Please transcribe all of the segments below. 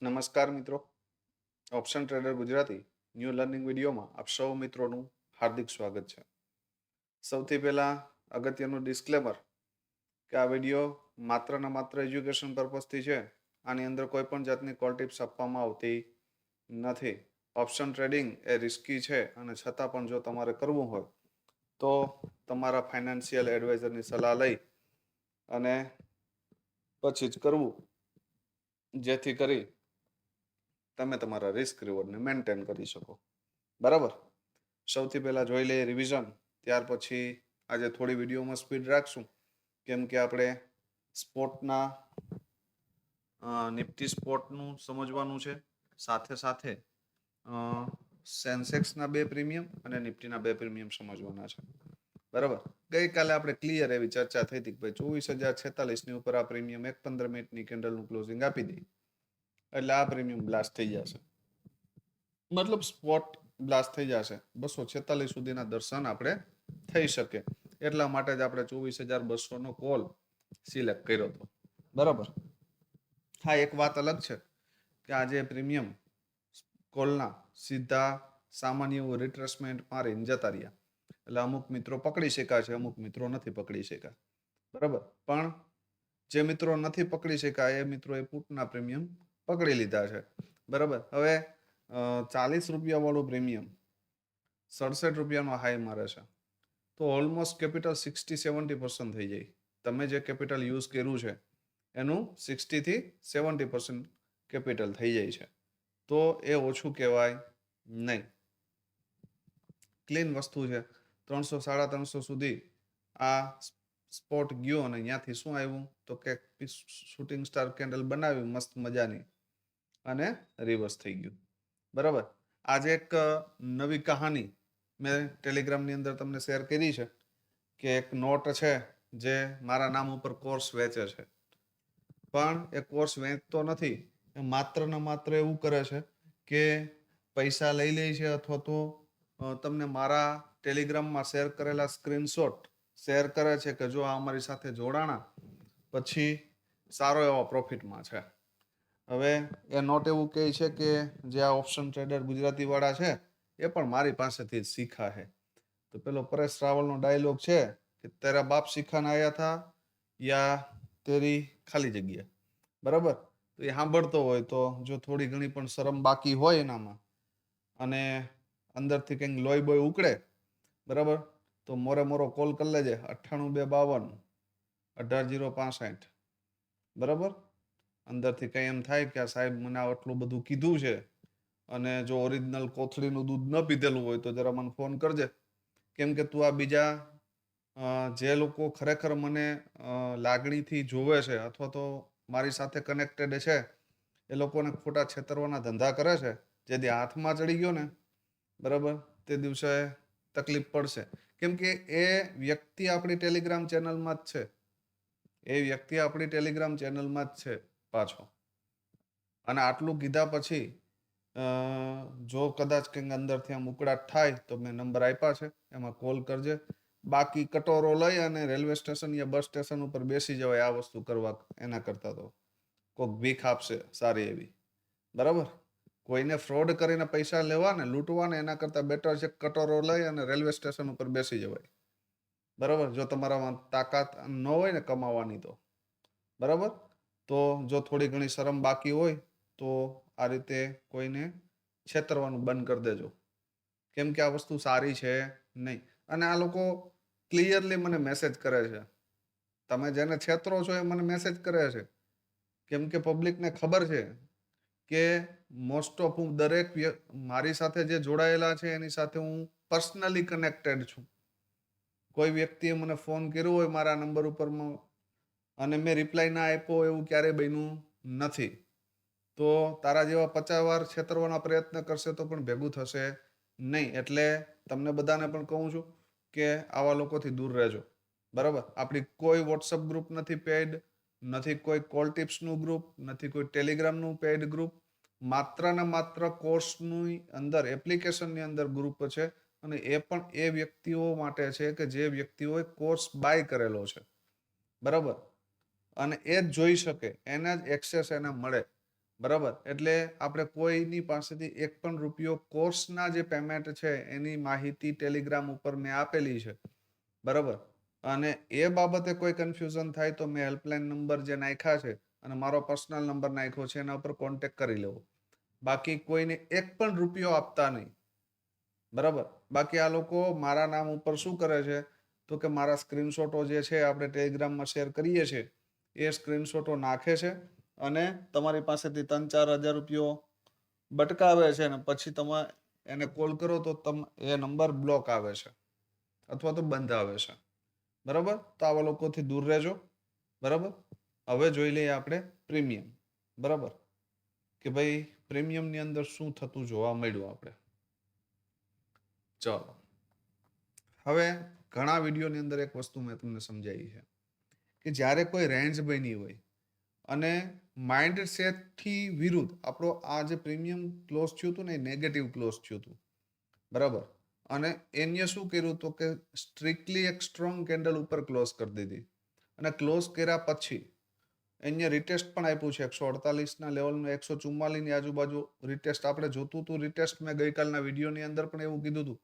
નમસ્કાર મિત્રો, option trader Gujarati new learning વિડીયોમાં આપ સૌ મિત્રોનું હાર્દિક સ્વાગત છે. સૌથી પહેલા અગત્યનું ડિસ્ક્લેમર કે આ વિડીયો માત્ર ને માત્ર એજ્યુકેશન પર્પઝથી છે. આની અંદર કોઈ પણ જાતની કોલ ટિપ્સ આપવામાં આવતી નથી. ઓપ્શન ટ્રેડિંગ એ રિસ્કી છે અને છતાં પણ જો તમારે કરવું હોય તો તમારા ફાઇનાન્શિયલ એડવાઇઝરની સલાહ લઈ અને પછી જ કરવું, જેથી કરી તમે તમારા રિસ્ક રિવોર્ડને મેન્ટેન કરી શકો. બરાબર, સૌથી પહેલા જોઈ લઈએ રિવિઝન, ત્યાર પછી આજે થોડી વિડીયોમાં સ્પીડ રાખશું કેમ કે આપણે સ્પોર્ટના નિફ્ટી સ્પોર્ટનું સમજવાનું છે, સાથે સાથે સેન્સેક્સના 2 પ્રીમિયમ અને નિફ્ટીના 2 પ્રીમિયમ સમજવાના છે. બરાબર, ગઈકાલે આપણે ક્લિયર એવી ચર્ચા થઈ હતી કે ભાઈ 24,046 ની ઉપર આ પ્રીમિયમ 15 મિનિટની કેન્ડલનું ક્લોઝિંગ આપી દઈએ એટલે આ પ્રીમિયમ બ્લાસ્ટ થઈ જશે, મતલબ સ્પોટ બ્લાસ્ટ થઈ જશે. 246 સુધીના દર્શન આપણે થઈ શકે એટલા માટે જ આપણે 24,200 નો કોલ સિલેક્ટ કર્યો હતો. બરાબર, હા એક વાત અલગ છે કે આજે પ્રીમિયમ કોલના સીધા સામાન્ય એવું રિટ્રેસમેન્ટ મારીને જતા રહ્યા, એટલે અમુક મિત્રો પકડી શક્યા છે, અમુક મિત્રો નથી પકડી શક્યા. બરાબર, પણ જે મિત્રો નથી પકડી શક્યા એ મિત્રોએ પુટના પ્રીમિયમ પકડી લીધા છે. બરાબર, હવે 40 રૂપિયા વાળું પ્રીમિયમ 67 રૂપિયાનો હાઈ મારે છે, તો ઓલમોસ્ટ કેપિટલ 60-70% થઈ જાય. તમે જે કેપિટલ યુઝ કર્યું છે એનું 60 થી 70% કેપિટલ થઈ જાય છે, તો એ ઓછું કહેવાય નહીં. ક્લીન વસ્તુ છે. 300-350 સુધી આ સ્પોટ ગયો અને ત્યાંથી શું આવ્યું તો કે શૂટિંગ સ્ટાર કેન્ડલ બનાવી મસ્ત મજાની અને રિવર્સ થઈ ગયું. બરાબર, આજે એક નવી કહાની મેં ટેલિગ્રામની અંદર તમને શેર કરી છે કે એક નોટ છે જે મારા નામ ઉપર કોર્સ વેચે છે, પણ એ કોર્સ વેચતો નથી, એ માત્ર ને માત્ર એવું કરે છે કે પૈસા લઈ લે છે અથવા તો તમને મારા ટેલિગ્રામમાં શેર કરેલા સ્ક્રીનશોટ શેર કરે છે કે જો આ અમારી સાથે જોડાણા પછી સારો એવો પ્રોફિટમાં છે. હવે એ નોટ એવું કહે છે કે જે આ ઓપ્શન ટ્રેડર ગુજરાતી વાળા છે એ પણ મારી પાસેથી જ શીખા છે. તો પેલો પરેશ રાવલનો ડાયલોગ છે કે તેરા બાપ શીખાને આયા થા યા તેરી ખાલી જગ્યા. બરાબર, તો એ સાંભળતો હોય તો જો થોડી ઘણી પણ શરમ બાકી હોય એનામાં અને અંદરથી કંઈક લોહી બોય ઉકળે, બરાબર, તો મોરે મોરો કોલ કરી લેજે 98-252-18-065. બરાબર, અંદરથી કંઈ એમ થાય કે આ સાહેબ મને આટલું બધું કીધું છે અને જો ઓરિજિનલ કોથળીનું દૂધ ન પીધેલું હોય તો જરા મને ફોન કરજે, કેમ કે તું આ બીજા જે લોકો ખરેખર મને લાગણીથી જોવે છે અથવા તો મારી સાથે કનેક્ટેડ છે એ લોકોને ખોટા છેતરવાના ધંધા કરે છે. જેથી હાથમાં ચડી ગયો ને, બરાબર, તે દિવસે તકલીફ પડશે, કેમ કે એ વ્યક્તિ આપણી ટેલિગ્રામ ચેનલમાં જ છે, એ વ્યક્તિ આપણી ટેલિગ્રામ ચેનલમાં જ છે પાછો. અને આટલું કીધા પછી જો કદાચ કંઈક અંદરથી આમ ઉકળાટ થાય તો મેં નંબર આપ્યા છે, એમાં કોલ કરજે. બાકી કટોરો લઈ અને રેલવે સ્ટેશન યા બસ સ્ટેશન ઉપર બેસી જવાય આ વસ્તુ કરવા એના કરતા તો કોઈક ભીખ આપશે સારી એવી. બરાબર, કોઈને ફ્રોડ કરીને પૈસા લેવા ને લૂંટવા ને એના કરતાં બેટર છે કટોરો લઈ અને રેલવે સ્ટેશન ઉપર બેસી જવાય. બરાબર, જો તમારામાં તાકાત ન હોય ને કમાવાની તો. બરાબર, તો જો થોડી ઘણી શરમ બાકી હોય તો આ રીતે કોઈને છેતરવાનું બંધ કરી દેજો, કેમ કે આ વસ્તુ સારી છે નહીં. અને આ લોકો ક્લિયરલી મને મેસેજ કરે છે, તમે જેને છેતરો છો એ મને મેસેજ કરે છે, કેમ કે પબ્લિકને ખબર છે કે મોસ્ટ ઓફ હું દરેક મારી સાથે જે જોડાયેલા છે એની સાથે હું પર્સનલી કનેક્ટેડ છું. કોઈ વ્યક્તિએ મને ફોન કર્યો હોય મારા નંબર ઉપર અને મેં રિપ્લાય ના આપ્યો એવું ક્યારેય બન્યું નથી. તો તારા જેવા 50 વાર છેતરવાના પ્રયત્ન કરશે તો પણ ભેગું થશે નહીં. એટલે તમને બધાને પણ કહું છું કે આવા લોકોથી દૂર રહેજો. બરાબર, આપણી કોઈ વોટ્સઅપ ગ્રુપ નથી પેઇડ, નથી કોઈ કોલ ટિપ્સનું ગ્રુપ, નથી કોઈ ટેલિગ્રામનું પેઇડ ગ્રુપ, માત્ર ને માત્ર કોર્સની અંદર એપ્લિકેશનની અંદર ગ્રુપ છે, અને એ પણ એ વ્યક્તિઓ માટે છે કે જે વ્યક્તિઓએ કોર્સ બાય કરેલો છે. બરાબર, અને એ જ જોઈ શકે, એને જ એક્સેસ એને મળે. બરાબર. એટલે આપણે કોઈની પાસેથી એક પણ રૂપિયો કોર્સના જે પેમેન્ટ છે એની માહિતી ટેલિગ્રામ ઉપર મેં આપેલી છે. બરાબર. અને એ બાબતે કોઈ કન્ફ્યુઝન થાય તો મેં હેલ્પલાઇન નંબર જે નાખ્યા છે અને મારો પર્સનલ નંબર નાખ્યો છે એના ઉપર કોન્ટેક્ટ કરી લેવો. બાકી કોઈને એક પણ રૂપિયો આપતા નહીં. બરાબર. બાકી આ લોકો મારા નામ ઉપર શું કરે છે તો કે મારા સ્ક્રીનશોટો જે છે આપણે ટેલિગ્રામમાં શેર કરીએ છીએ એ સ્ક્રીનશોટો નાખે છે અને તમારી પાસેથી 3-4 હજાર રૂપિયો બટકાવે છે ને પછી તમે એને કોલ કરો તો એ નંબર બ્લોક આવે છે અથવા તો બંધ આવે છે. બરાબર. તો આવા લોકોથી દૂર રહેજો. બરાબર. હવે જોઈ લઈએ આપણે પ્રીમિયમ. બરાબર. કે ભાઈ પ્રીમિયમની અંદર શું થતું જોવા મળ્યું આપણે. ચલો હવે ઘણા વિડીયોની અંદર એક વસ્તુ મેં તમને સમજાવી છે કે જ્યારે કોઈ રેન્જ બની હોય અને માઇન્ડસેટથી વિરુદ્ધ આપણો આ જે પ્રીમિયમ ક્લોઝ થયું હતું ને એ નેગેટિવ ક્લોઝ થયું હતું. બરાબર. અને એને શું કર્યું તો કે સ્ટ્રિક્ટલી એક સ્ટ્રોંગ કેન્ડલ ઉપર ક્લોઝ કરી દીધી અને ક્લોઝ કર્યા પછી એને રિટેસ્ટ પણ આપ્યું છે 148ના લેવલનું 144ની આજુબાજુ રિટેસ્ટ આપણે જોતું હતું. રિટેસ્ટ મેં ગઈકાલના વિડીયોની અંદર પણ એવું કીધું હતું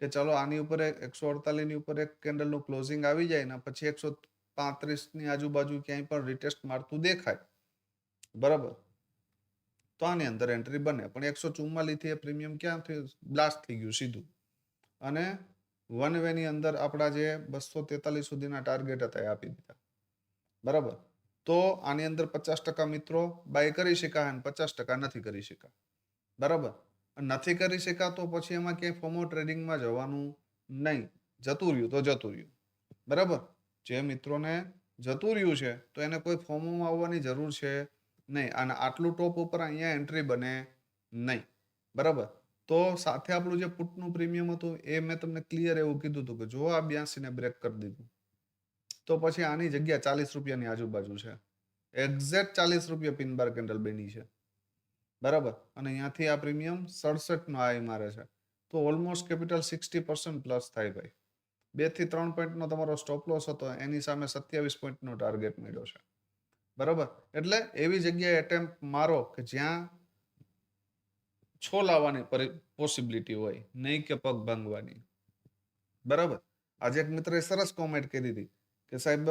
કે ચલો આની ઉપર 148ની ઉપર એક કેન્ડલનું ક્લોઝિંગ આવી જાય ને પછી 135ની આજુબાજુ ક્યાંય પણ રિટેસ્ટ મારતું દેખાય. બરાબર. તો આની અંદર એન્ટ્રી બને. પણ 144થી એ પ્રીમિયમ ક્યાં થયું? બ્લાસ્ટ થઈ ગયું સીધું. અને વન વેની અંદર આપણા જે 243 સુધીના ટાર્ગેટ હતા એ આપી દીધા. બરાબર. તો આની અંદર 50% મિત્રો બાય કરી શક્યા અને 50% નથી કરી શક્યા. બરાબર. નથી કરી શક્યા તો પછી એમાં ક્યાંય ફોમો ટ્રેડિંગમાં જવાનું નહીં. જતું રહ્યું તો જતું રહ્યું. બરાબર. જે મિત્રોને જતું રહ્યું છે તો એને કોઈ ફોમોમાં આવવાની જરૂર છે નહીં. અને આટલું ટોપ ઉપર અહીંયા એન્ટ્રી બને નહીં. બરાબર. તો સાથે આપણું જે પુટનું પ્રીમિયમ હતું એ મેં તમને ક્લિયર એવું કીધું હતું કે જો આ 82ને બ્રેક કરી દીધું તો પછી આની જગ્યા 40 રૂપિયાની આજુબાજુ છે. એક્ઝેક્ટ 40 રૂપિયા પિન બાર કેન્ડલ બની છે. બરાબર. અને અહીંયાથી આ પ્રીમિયમ 67નો હાઈ મારે છે. તો ઓલમોસ્ટ કેપિટલ 60% પ્લસ થાય ભાઈ. 2 થી 3 પોઈન્ટનો તમારો સ્ટોપ લોસ હતો એની સામે 27 પોઈન્ટનો ટાર્ગેટ મળ્યો છે. બરાબર. એટલે એવી જગ્યાએ એટેમ્પ મારો કે જ્યાં છો લાવવાની પોસિબિલિટી હોય, નહીં કે પગ ભાંગવાની. બરાબર. આજે એક મિત્રએ સરસ કોમેન્ટ કરી હતી કે સાહેબ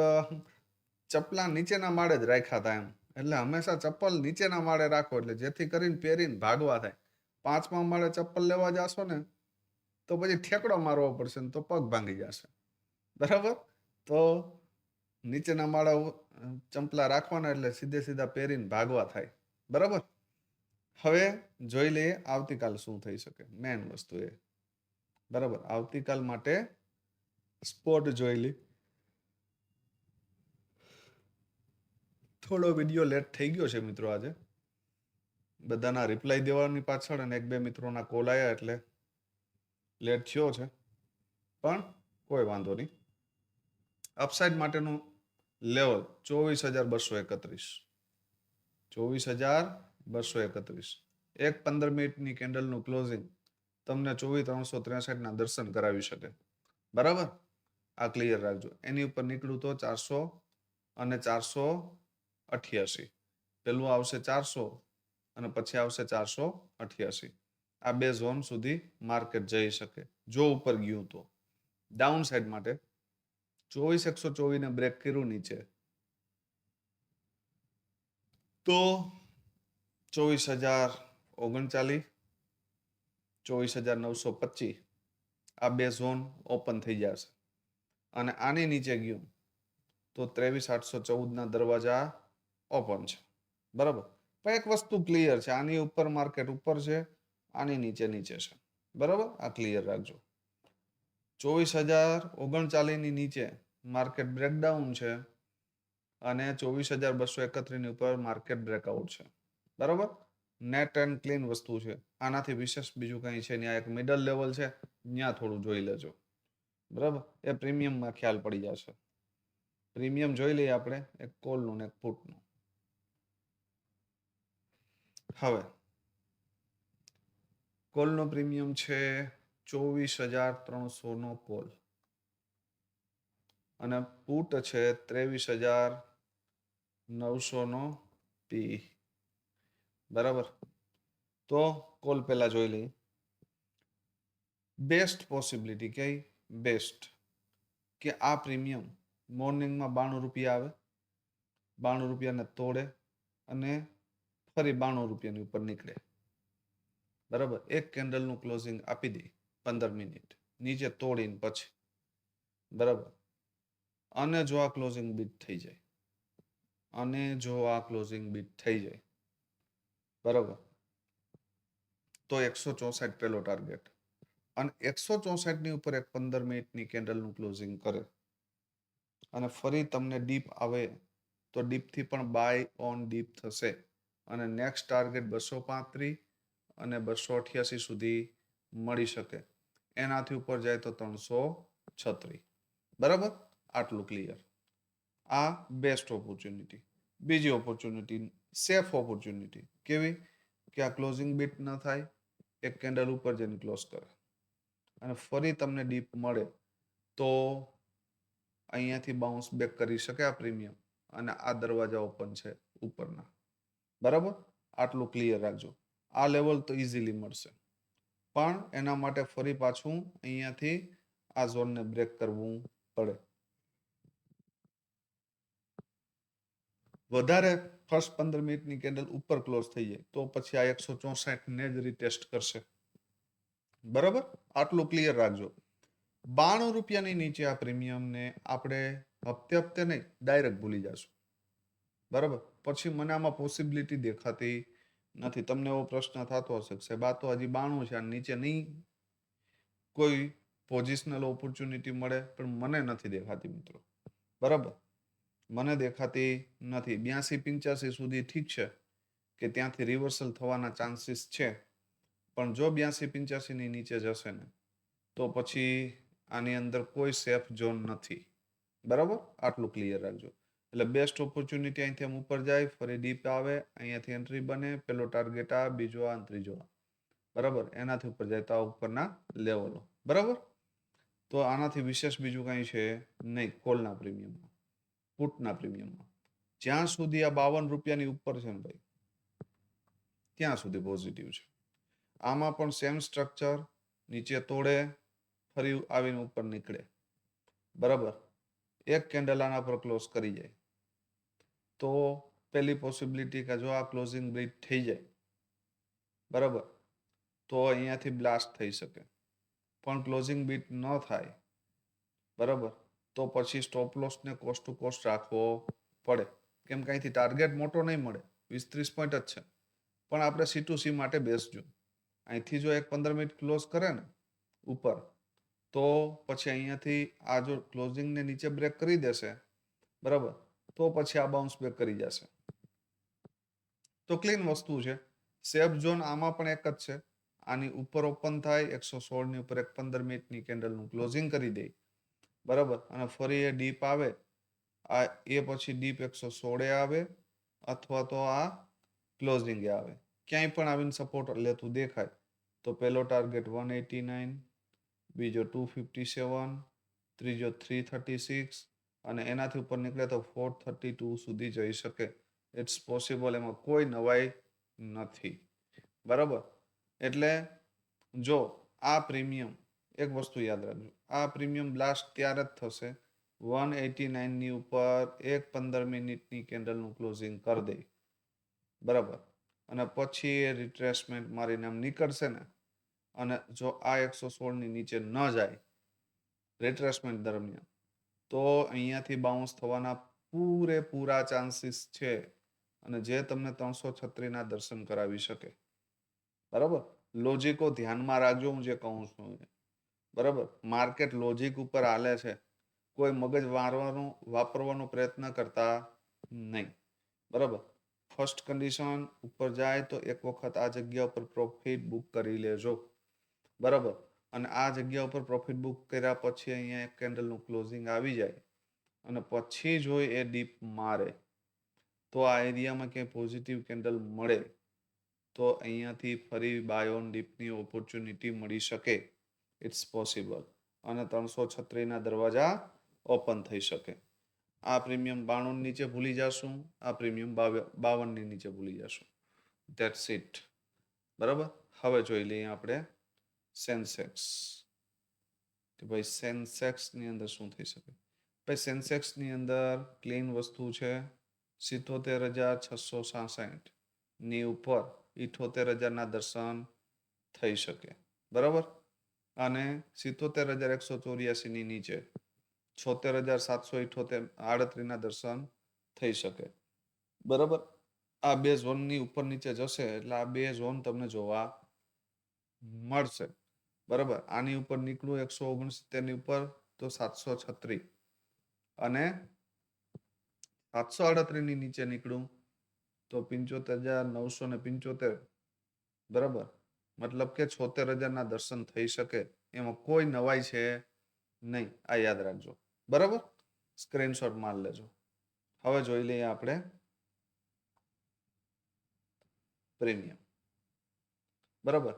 ચપલા નીચેના માળે જ રાખ્યા હતા એમ. એટલે હંમેશા ચપ્પલ નીચેના માળે રાખો એટલે જેથી કરીને પહેરીને ભાગવા થાય. 5મા માળે ચપ્પલ લેવા જાશો ને તો પછી ઠેકડો મારવો પડશે ને તો પગ ભાંગી જશે. બરાબર. તો નીચેના માળે ચંપલા રાખવાના એટલે સીધે સીધા પહેરીને ભાગવા થાય. બરાબર. હવે જોઈ લઈએ આવતીકાલ શું થઈ શકે. મેન વસ્તુ એ. બરાબર. આવતીકાલ માટે સ્પોટ જોઈ લી. થોડો વિડીયો લેટ થઈ ગયો છે મિત્રો આજે. બધાના રિપ્લાય દેવાની પાછળ અને 1-2 મિત્રોના કોલ આવ્યા એટલે લેટ થયો છે. પણ કોઈ વાંધો નહીં. અપસાઇડ માટેનું લેવલ 24,231. 24,231. એક 15 મિનિટની કેન્ડલનું ક્લોઝિંગ તમને 24,363ના દર્શન કરાવી શકે. બરાબર. આ ક્લિયર રાખજો. એની ઉપર નીકળું તો 400 અને 488. પેલું આવશે 400 અને પછી આવશે 488. આ બે ઝોન સુધી માર્કેટ જઈ શકે જો ઉપર ગયું તો. ડાઉન સાઈડ માટે 24,124ને બ્રેક કર્યું નીચે તો 24,039, 24,925 આ બે ઝોન ઓપન થઈ જશે. અને આની નીચે ગયું તો 23,814ના દરવાજા ઓપન છે. બરાબર. પણ એક વસ્તુ ક્લિયર છે, આની ઉપર માર્કેટ ઉપર છે, આની નીચે નીચે છે. બરાબર. આ ક્લિયર રાખજો. 24,039ની નીચે માર્કેટ બ્રેકડાઉન છે અને 24,231ની ઉપર માર્કેટ બ્રેકઆઉટ છે. બરાબર. નેટ એન્ડ ક્લીન વસ્તુ છે. આનાથી વિશેષ બીજું કંઈ છે ત્યાં એક મિડલ લેવલ છે ત્યાં થોડું જોઈ લેજો. બરાબર. એ પ્રીમિયમમાં ખ્યાલ પડી જશે. પ્રીમિયમ જોઈ લઈએ આપણે એક કોલનું ને એક પુટનું. હવે કોલનો પ્રીમિયમ છે 24,300નો કોલ અને પુટ છે 23,900નો પી. બરાબર. તો કોલ પહેલા જોઈ લઈએ. બેસ્ટ પોસિબિલિટી કઈ બેસ્ટ કે આ પ્રીમિયમ મોર્નિંગમાં 92 રૂપિયા આવે, 92 રૂપિયાને તોડે અને ફરી 92 રૂપિયાની ઉપર નીકળે. બરાબર. એક કેન્ડલનું ક્લોઝિંગ આપી દે 15 મિનિટ નીચે તોડીને પછી. બરાબર. અને જો આ ક્લોઝિંગ બીટ થઈ જાય, બરાબર, તો 164 પેલો ટાર્ગેટ અને 164 ની ઉપર એક 15 મિનિટની કેન્ડલનું ક્લોઝિંગ કરે અને ફરી તમને ડીપ આવે તો ડીપથી પણ બાય ઓન ડીપ થશે અને નેક્સ્ટ ટાર્ગેટ 235 અને 288 સુધી મળી શકે. એનાથી ઉપર જાય તો 336. બરાબર. આટલું ક્લિયર. આ બેસ્ટ ઓપોર્ચ્યુનિટી. બીજી ઓપોર્ચ્યુનિટી સેફ ઓપોર્ચ્યુનિટી કેવી કે આ ક્લોઝિંગ બીટ ન થાય, એક કેન્ડલ ઉપર જઈને ક્લોઝ કરે અને ફરી તમને ડીપ મળે તો અહીંયાથી બાઉન્સ બેક કરી શકે આ પ્રીમિયમ અને આ દરવાજા ઓપન છે ઉપરના. બરાબર. આટલું ક્લિયર રાખજો. આ લેવલ તો ઇઝીલી મળશે, પણ એના માટે ફરી પાછું અહીંયાથી આ ઝોનને બ્રેક કરવું પડે. વધારે ફર્સ્ટ 15 મિનિટની કેન્ડલ ઉપર ક્લોઝ થઈ જાય તો પછી આ 164 ને જ રીટેસ્ટ કરશે. બરાબર. આટલું ક્લિયર રાખજો. 92 રૂપિયાની નીચે આ પ્રીમિયમને આપણે હપ્તે હપ્તે નહીં, ડાયરેક્ટ ભૂલી જશું. બરાબર. પછી મને આમાં પોસિબિલિટી દેખાતી નથી. તમને એવો પ્રશ્ન થતો હશે સાહેબ આ તો હજી 92 છે, આ નીચે નહીં કોઈ પોઝિશનલ ઓપોર્ચ્યુનિટી મળે, પણ મને નથી દેખાતી મિત્રો. બરાબર. મને દેખાતી નથી. 82-85 સુધી ઠીક છે કે ત્યાંથી રિવર્સલ થવાના ચાન્સીસ છે, પણ જો 82-85 ની નીચે જશે ને તો પછી આની અંદર કોઈ સેફ ઝોન નથી. બરાબર. આટલું ક્લિયર રાખજો. એટલે બેસ્ટ ઓપોર્ચ્યુનિટી અહીંથી આમ ઉપર જાય, ફરી ડીપ આવે, અહીંયાથી એન્ટ્રી બને, પેલો ટાર્ગેટ આ, બીજો આ, ત્રીજો આ. બરાબર. એનાથી ઉપર જાય તો આ ઉપરના લેવલો. બરાબર. તો આનાથી વિશેષ બીજું કાંઈ છે નહીં કોલના પ્રીમિયમમાં. પુટના પ્રીમિયમમાં જ્યાં સુધી આ 52 રૂપિયાની ઉપર છે ને ભાઈ, ત્યાં સુધી પોઝિટિવ છે. આમાં પણ સેમ સ્ટ્રક્ચર, નીચે તોડે ફરી આવીને ઉપર નીકળે. બરાબર. એક કેન્ડલ આના પર ક્લોઝ કરી જાય તો પહેલી પોસિબિલિટી કે જો આ ક્લોઝિંગ બ્રેક થઈ જાય, બરાબર, તો અહીંયાથી બ્લાસ્ટ થઈ શકે. પણ ક્લોઝિંગ બીટ ન થાય, બરાબર, તો પછી સ્ટોપ લોસને કોસ્ટ ટુ કોસ્ટ રાખવો પડે. કેમ કે અહીંથી ટાર્ગેટ મોટો નહીં મળે, 20-30 પોઈન્ટ જ છે, પણ આપણે C2C માટે બેસજો. અહીંથી જો એક 15 મિનિટ ક્લોઝ કરે ને ઉપર, તો પછી અહીંયાથી આ જો ક્લોઝિંગને નીચે બ્રેક કરી દેશે, બરાબર, તો પછી આ બાઉન્સ બેક કરી જશે. તો ક્લીન વસ્તુ છે. સેફ ઝોન આમાં પણ એક જ છે. આની ઉપર ઓપન થાય, 116 ની ઉપર એક 15 મિનિટની કેન્ડલનું ક્લોઝિંગ કરી દે, બરાબર, અને ફરી એ ડીપ આવે, આ એ પછી ડીપ 116 આવે અથવા તો આ ક્લોઝિંગ આવે. ક્યાંય પણ આવીને સપોર્ટ લેતું દેખાય તો પહેલો ટાર્ગેટ 189, બીજો 257, ત્રીજો 336 અને એનાથી ઉપર નીકળે તો 432 સુધી જઈ શકે. It's possible. એમાં કોઈ નવાઈ નથી. બરાબર. એટલે જો આ પ્રીમિયમ, એક વસ્તુ યાદ રાખજો, આ પ્રીમિયમ બ્લાસ્ટ ત્યારે જ થશે 189 ની ઉપર એક 15 મિનિટની કેન્ડલનું ક્લોઝિંગ કરી દે, બરાબર, અને પછી એ રિટ્રેસમેન્ટ મારીને આમ નીકળશે ને, અને જો આ 116 ની નીચે ન જાય રિટ્રેસમેન્ટ દરમિયાન, તો અહીંયાથી બાઉન્સ થવાના પૂરેપૂરા ચાન્સીસ છે અને જે તમને 336 ના દર્શન કરાવી શકે. બરાબર. લોજિકો ધ્યાનમાં રાખજો હું જે કહું છું. બરાબર. માર્કેટ લોજિક ઉપર હાલે છે. કોઈ મગજ વાપરવાનો પ્રયત્ન કરતા નહીં. બરાબર. ફર્સ્ટ કન્ડિશન ઉપર જાય તો એક વખત આ જગ્યા ઉપર પ્રોફિટ બુક કરી લેજો, બરાબર, અને આ જગ્યા ઉપર પ્રોફિટ બુક કર્યા પછી અહીંયા એક કેન્ડલનું ક્લોઝિંગ આવી જાય અને પછી જો એ ડીપ મારે તો આ એરિયામાં ક્યાંય પોઝિટિવ કેન્ડલ મળે તો અહીંયાથી ફરી બાય ઓન ડીપની ઓપોર્ચ્યુનિટી મળી શકે. It's possible. અને 336 ના દરવાજા ઓપન થઈ શકે. આ પ્રીમિયમ 92 નીચે ભૂલી જશું, આ પ્રીમિયમ 52 ની નીચે ભૂલી જશું. That's it. બરાબર. હવે જોઈ લઈએ આપણે સેન્સેક્સ કે ભાઈ સેન્સેક્સ ની અંદર શું થઈ શકે. ભાઈ સેન્સેક્સ ની અંદર ક્લીન વસ્તુ છે 77,666 ની ઉપર 78,000 ના દર્શન થઈ શકે. બરાબર. અને 77,184 ની નીચે 76,738 ના દર્શન થઈ શકે. બરાબર. આ બે ઝોનની ઉપર નીચે જશે એટલે આ બે ઝોન તમને જોવા મળશે. બરાબર. આની ઉપર નીકળું 169 ની ઉપર તો 736 અને 738 ની નીચે નીકળું તો 75,975. બરાબર. મતલબ કે 76,000 ના દર્શન થઈ શકે એમાં કોઈ નવાઈ છે નહીં. આ યાદ રાખજો. બરાબર. સ્ક્રીનશોટ માર લેજો. હવે જોઈ લઈએ આપણે પ્રીમિયમ. બરાબર.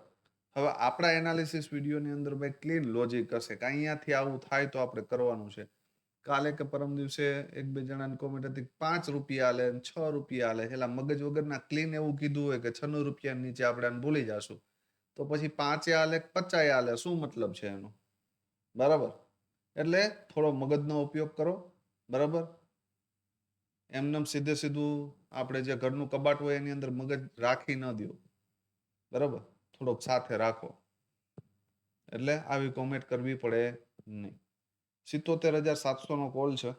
હવે આપણા એનાલિસિસ વિડીયોની અંદર ભાઈ ક્લીન લોજિક હશે કે અહીંયાથી આવું થાય તો આપણે કરવાનું છે. કાલે કે પરમ દિવસે એક બે જણાની કોમેન્ટ હતી 5 રૂપિયા આલે 6 રૂપિયા આલે. એટલે મગજ વગરના ક્લીન એવું કીધું હોય કે 96 રૂપિયા નીચે આપણે આને ભૂલી જાશું તો પછી 5 આલે 50 આલે શું મતલબ છે એનો. બરાબર. એટલે થોડો મગજનો ઉપયોગ કરો. બરાબર. એમનેમ સીધે સીધું આપણે જે ઘરનું કબાટ હોય એની અંદર મગજ રાખી ન દો. બરાબર. થોડોક સાથે રાખો એટલે આવી કોમેન્ટ કરવી પડે નહીં. 77,700 નો કોલ છે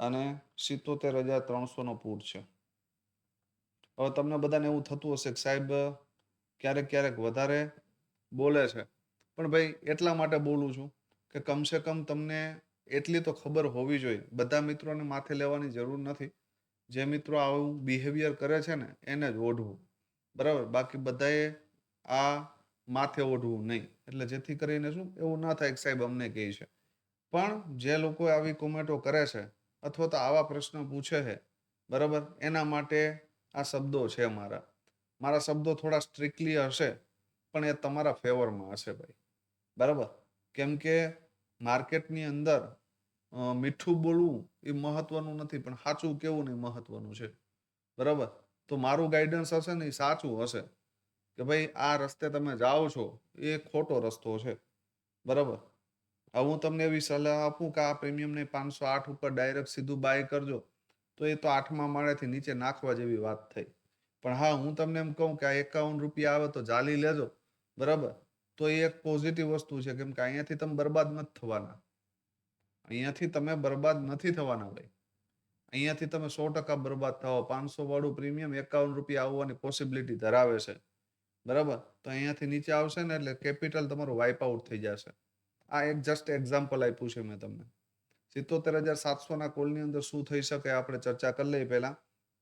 અને 77,300 નો પુટ છે. હવે તમને બધાને એવું થતું હશે કે સાહેબ ક્યારેક ક્યારેક વધારે બોલે છે પણ ભાઈ એટલા માટે બોલું છું કે કમસે કમ તમને એટલી તો ખબર હોવી જોઈએ. બધા મિત્રોને માથે લેવાની જરૂર નથી. જે મિત્રો આવું બિહેવિયર કરે છે ને એને જ ઓઢવું. બરાબર. બાકી બધાએ આ માથે ઓઢવું નહીં. એટલે જેથી કરીને શું એવું ના થાય કે સાહેબ અમને કહે છે. પણ જે લોકો આવી કોમેન્ટો કરે છે અથવા તો આવા પ્રશ્ન પૂછે છે બરાબર એના માટે આ શબ્દો છે મારા શબ્દો થોડા સ્ટ્રિક્ટલી હશે પણ એ તમારા ફેવરમાં હશે ભાઈ. બરાબર. કેમ કે માર્કેટની અંદર મીઠું બોલવું એ મહત્વનું નથી પણ સાચું કેવું નહીં મહત્વનું છે. બરાબર. તો મારું ગાઈડન્સ હશે ને એ સાચું હશે કે ભાઈ આ રસ્તે તમે જાઓ છો એ ખોટો રસ્તો છે. બરાબર. હવે હું તમને એવી સલાહ આપું કે આ પ્રીમિયમને 508 ઉપર ડાયરેક્ટ સીધું બાય કરજો તો એ તો 8મા માળેથી નીચે નાખવા જેવી વાત થઈ. પણ હા હું તમને એમ કહું કે આ 51 રૂપિયા આવે તો જાલી લેજો. બરાબર. તો એ એક પોઝિટિવ વસ્તુ છે કેમ કે અહીંયાથી તમે બરબાદ નથી થવાના. અહીંયાથી તમે બરબાદ નથી થવાના ભાઈ. અહીંયાથી તમે 100% બરબાદ થાઓ. 500 વાળું પ્રીમિયમ 51 રૂપિયા આવવાની પોસિબિલિટી ધરાવે છે. બરાબર. તો અહીંયાથી નીચે આવશે ને એટલે કેપિટલ તમારું વાઇપ આઉટ થઈ જશે. આ એક જસ્ટ એક્ઝામ્પલ આપ્યું છે મેં તમને. 77,700 ના કોલની અંદર શું થઈ શકે આપણે ચર્ચા કરી લઈએ પહેલા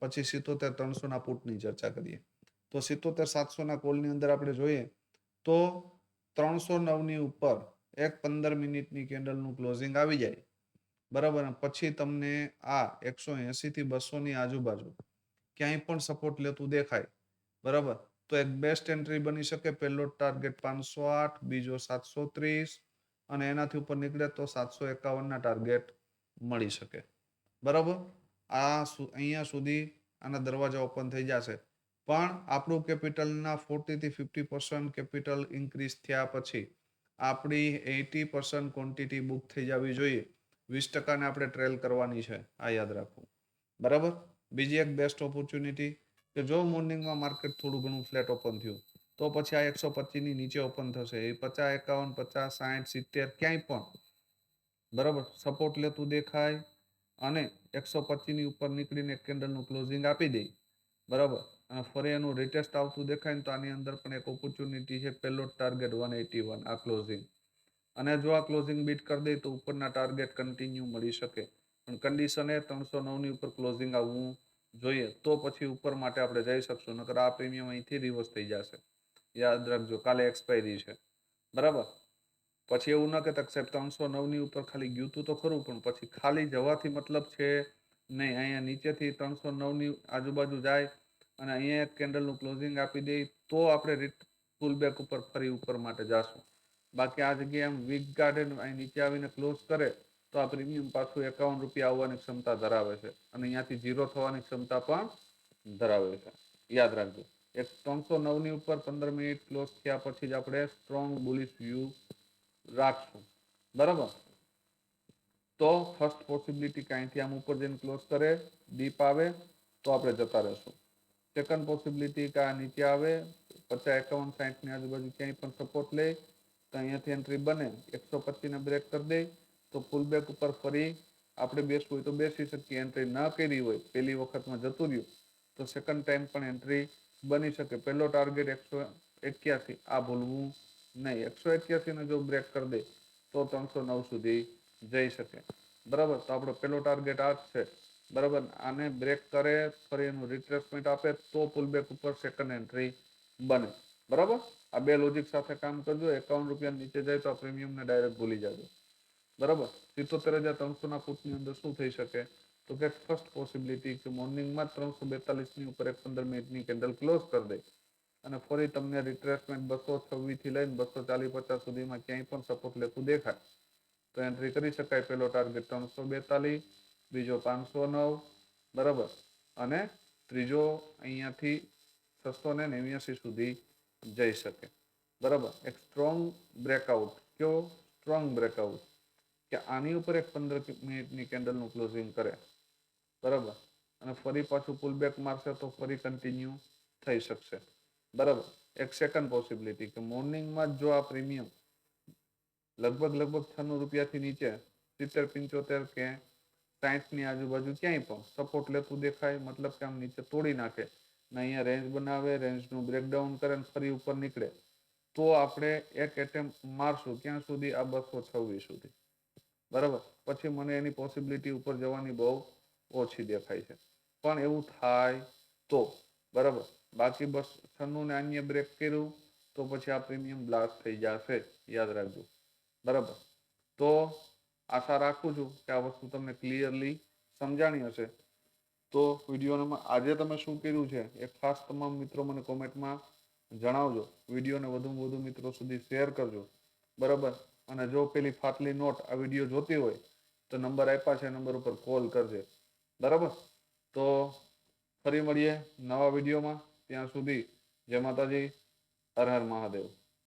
પછી 77,300 ના પુટની ચર્ચા કરીએ. તો 77,700 ના કોલની અંદર આપણે જોઈએ તો 309 ની ઉપર એક 15 મિનિટની કેન્ડલનું ક્લોઝિંગ આવી જાય. બરાબર. પછી તમને આ 180 થી 200 ની આજુબાજુ ક્યાંય પણ સપોર્ટ લેતું દેખાય. બરાબર. તો એક બેસ્ટ એન્ટ્રી બની શકે. પહેલો ટાર્ગેટ 508, બીજો 730 અને એનાથી ઉપર નીકળે તો 751 ના ટાર્ગેટ મળી શકે. બરાબર. અહીંયા સુધી આના દરવાજા ઓપન થઈ જશે. પણ આપણું કેપિટલના 40 થી 50% કેપિટલ ઇન્ક્રીઝ થયા પછી આપણી 80% ક્વોન્ટિટી બુક થઈ જવી જોઈએ. 20% ને આપણે ટ્રેલ કરવાની છે. આ યાદ રાખવું. બરાબર. બીજી એક બેસ્ટ ઓપોર્ચ્યુનિટી કે જો મોર્નિંગમાં માર્કેટ થોડું ઘણું ફ્લેટ ઓપન થયું તો પછી આ 125 ની નીચે ઓપન થશે. એ 50, 51, 50, 60, 70 ક્યાંય પણ બરાબર સપોર્ટ લેતું દેખાય અને 125 ની ઉપર નીકળીને એક કેન્ડલનું ક્લોઝિંગ આપી દે. બરાબર. અને ફરી એનું રિટેસ્ટ આવતું દેખાય ને તો આની અંદર પણ એક ઓપોર્ચ્યુનિટી છે. પહેલો ટાર્ગેટ 181 આ ક્લોઝિંગ. અને જો આ ક્લોઝિંગ બીટ કરી દે તો ઉપરના ટાર્ગેટ કન્ટિન્યુ મળી શકે. પણ કન્ડિશન એ 309 ની ઉપર ક્લોઝિંગ આવવું જોઈએ તો પછી ઉપર માટે આપણે જઈ શકશું. નકર આ પ્રીમિયમ અહીંથી રિવર્સ થઈ જશે. યાદ રાખજો કાલે એક્સપાયરી છે. બરાબર. પછી એવું ના કહેતા સાહેબ 309 ની ઉપર ખાલી ગયું તું તો ખરું પણ પછી ખાલી જવાથી મતલબ છે નહીં. અહીંયા નીચેથી 309 ની આજુબાજુ જાય અને અહીંયા એક કેન્ડલનું ક્લોઝિંગ આપી દે તો આપણે પુલ બેક ઉપર ફરી ઉપર માટે જાશું. બાકી આ જગ્યાએ એમ વીક ગાર્ડન અહીં નીચે આવીને ક્લોઝ કરે તો આ પ્રીમિયમ પાછું 51 રૂપિયા આવવાની ક્ષમતા ધરાવે છે અને અહીંયાથી 0 થવાની ક્ષમતા પણ ધરાવે છે. યાદ રાખજો. એક 309 ની ઉપર 15 મિનિટ ક્લોઝ થયા પછી જ આપણે સ્ટ્રોંગ બુલિશ વ્યૂ રાખશું. બરાબર. તો ફર્સ્ટ પોસિબિલિટી કાંઈથી આમ ઉપર જઈને ક્લોઝ કરે, ડીપ આવે તો આપણે જતા રહેશું. સેકન્ડ પોસિબિલિટી કે આ નીચે આવે 50, 51, 60 ની આજુબાજુ ક્યાંય પણ સપોર્ટ લે તો અહીંયાથી એન્ટ્રી બને 125 ને બ્રેક કરી દે તો પુલ બેક ઉપર ફરી આપણે બેસવું હોય તો બેસી શકીએ. એન્ટ્રી ન કરી હોય, પહેલી વખતમાં જતું રહ્યું તો સેકન્ડ ટાઈમ પણ એન્ટ્રી બની શકે. પહેલો ટાર્ગેટ 181, આ ભૂલવું નહીં. 181 ને જો બ્રેક કરી દે તો 309 સુધી જઈ શકે. બરાબર. તો આપણો પહેલો ટાર્ગેટ આ જ છે. બરાબર. આને બ્રેક કરે, ફરી એનું રિટ્રેસમેન્ટ આપે તો પુલબેક ઉપર સેકન્ડ એન્ટ્રી બને. બરાબર. આ બે લોજિક સાથે કામ કરજો. 51 રૂપિયા નીચે જાય તો આ પ્રીમિયમને ડાયરેક્ટ ભૂલી જાજો. બરાબર. 77,300 ના પુટની અંદર શું થઈ શકે તો કે ફર્સ્ટ પોસિબિલિટી કે મોર્નિંગમાં 342 ની ઉપર 15 મિનિટની કેન્ડલ ક્લોઝ કરી દે અને ફરી તમને રિટ્રેસમેન્ટ 226 થી લઈને 240-50 સુધીમાં ક્યાંય પણ સપોર્ટ લેતું દેખાય તો એન્ટ્રી કરી શકાય. પહેલો ટાર્ગેટ 342, બીજો 509, બરાબર, અને ત્રીજો અહીંયાથી 689 સુધી જઈ શકે. બરાબર. એક સ્ટ્રોંગ બ્રેકઆઉટ. કેવો સ્ટ્રોંગ બ્રેકઆઉટ કે આની ઉપર એક 15 મિનિટની કેન્ડલનું ક્લોઝિંગ કરે. બરાબર. અને ફરી પાછું પુલબેક મારશે તો ફરી કન્ટિન્યુ થઈ શકશે. બરાબર. એક સેકન્ડ પોસિબિલિટી કે મોર્નિંગમાં જો આ પ્રીમિયમ લગભગ 96 રૂપિયાથી નીચે 70, 75 કે 60 ની આજુબાજુ ક્યાંય પણ સપોર્ટ લેતું દેખાય, મતલબ કે આમ નીચે તોડી નાખે ને અહીંયા રેન્જ બનાવે, રેન્જનું બ્રેકડાઉન કરે ને ફરી ઉપર નીકળે તો આપણે એક એટેમ્પ મારશું. ક્યાં સુધી? આ 226 સુધી. બરાબર. પછી મને એની પોસિબિલિટી ઉપર જવાની બહુ ઓછી દેખાય છે. પણ એવું થાય તો બરાબર. બાકી 96 ને અન્ય બ્રેક કર્યું તો પછી આ પ્રીમિયમ બ્લાસ્ટ થઈ જશે. યાદ રાખજો. બરાબર. તો આશા રાખું છું કે આ વસ્તુ તમને ક્લિયરલી સમજાણી હશે. તો વિડીયોમાં આજે તમે શું કર્યું છે એ ખાસ તમામ મિત્રો મને કોમેન્ટમાં જણાવજો. વિડીયોને વધુમાં વધુ મિત્રો સુધી શેર કરજો. બરાબર. અને જો પેલી ફાટલી નોટ આ વિડીયો જોતી હોય તો નંબર આપ્યા છે, નંબર ઉપર કોલ કરજે. બરાબર. તો ફરી મળીએ નવા વિડીયોમાં. ત્યાં સુધી જય માતાજી, હર હર મહાદેવ.